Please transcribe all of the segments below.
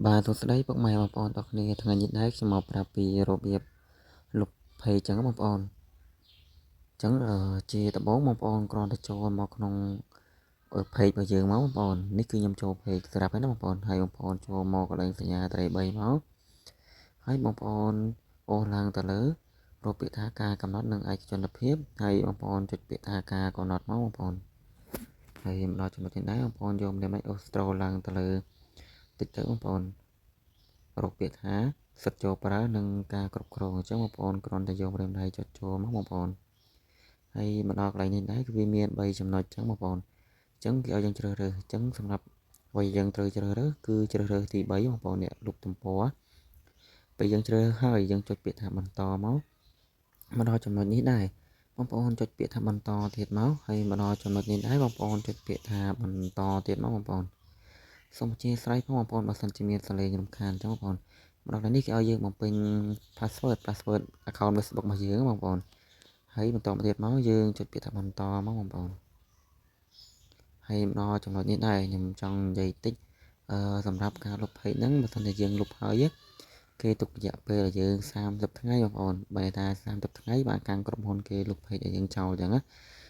បាទសួស្តីពុកម៉ែបងប្អូនទាំងគ្នាថ្ងៃនេះដែរខ្ញុំមកប្រាប់ពីរបៀបលុប page ចឹងបងប្អូនចឹងជាដំបូងបងប្អូនគ្រាន់តែចូលមកក្នុងpage របស់យើងមកបងប្អូននេះគឺខ្ញុំចូល page ស្រាប់ហើយណាបងប្អូនហើយបងប្អូនចូលមកកន្លែងសញ្ញាត្រី3មកហើយបងប្អូនអូសឡើងទៅលើរកពាក្យថាការកំណត់និងឯកជនភាពហើយបងប្អូនចុចពាក្យថាការកំណត់មកបងប្អូនហើយមកដល់ចំណុចនេះដែរបងប្អូនយកម្លេចអូសត្រូលឡើងទៅលើតិចទៅបងប្អូនរកពាក្យថាសិទ្ធិចូលប្រើនិងការគ្រប់គ្រងអញ្ចឹងបងប្អូនគ្រាន់តែយកម្រាមដៃចុចចូលមកបងប្អូនហើយមកដល់កន្លែងនេះដែរគឺវាមាន3ចំណុចអញ្ចឹងបងប្អូនអញ្ចឹងគេឲ្យយើងជ្រើសរើសអញ្ចឹងសម្រាប់អ្វីយើងត្រូវជ្រើសរើសគឺជ្រើសរើសទី3បងប្អូនអ្នកលុបទំព័រពេលយើងជ្រើសហើយយើងចុចពាក្យថាបន្តមកដល់ចំណុចនេះដែរបងប្អូនចុចពាក្យថាបន្តទៀតមកហើយមកដល់ចំណុចនេះដែរបងប្អូនចុចពាក្យថាបន្តទៀតមកបងប្អូនសូមអធិស្ឋានផងបងប្អូនបើសិនជាមានសលេងរំខានអញ្ចឹងបងប្អូនមកដល់នេះគេឲ្យយើងបំពេញ password account Facebook របស់យើងបងប្អូនហើយបន្តមកទៀតមកយើងចុចពាក្យថាបន្តមកបងប្អូនហើយមកដល់ចំណុចនេះដែរខ្ញុំចង់និយាយតិចសម្រាប់ការលុប page ហ្នឹងបើសិនជាយើងលុបហើយគេទុករយៈពេលឲ្យយើង30ថ្ងៃបងប្អូនបែរថា30ថ្ងៃបានខាងក្រុមហ៊ុនគេលុប page ឲ្យយើងចោលអញ្ចឹងណា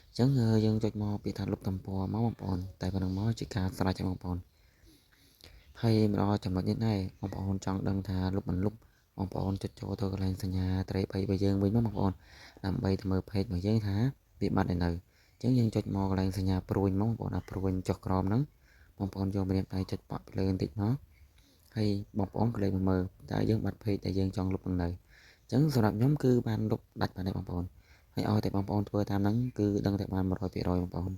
អញ្ចឹងយើងចុចមកពាក្យថាលុបទំព័រមកបងប្អូនតែប៉ុណ្្នឹងមកជាការស្រេចបងប្អូនហើយមកដល់ចំណុចនេះដែរបងប្អូនចង់ដឹងថាលុបមិនលុបបងប្អូនចុចចូលទៅកន្លែងសញ្ញាត្រី3របស់យើងវិញមកបងប្អូនដើម្បីទៅមើល page របស់យើងថាវាបាត់នៅអញ្ចឹងយើងចុចមកកន្លែងសញ្ញាព្រួយមកបងប្អូនព្រួយចុះក្រោមហ្នឹងបងប្អូនយកម្រាមដៃចុចប៉ក់លើបន្តិចមកហើយបងប្អូនក៏លេខមកមើលតើយើងបាត់ page ដែលយើងចង់លុបនៅអញ្ចឹងសម្រាប់ខ្ញុំគឺបានលុបដាច់បានទេបងប្អូនហើយឲ្យតែបងប្អូនធ្វើតាមហ្នឹងគឺដឹងតែបាន100%បងប្អូន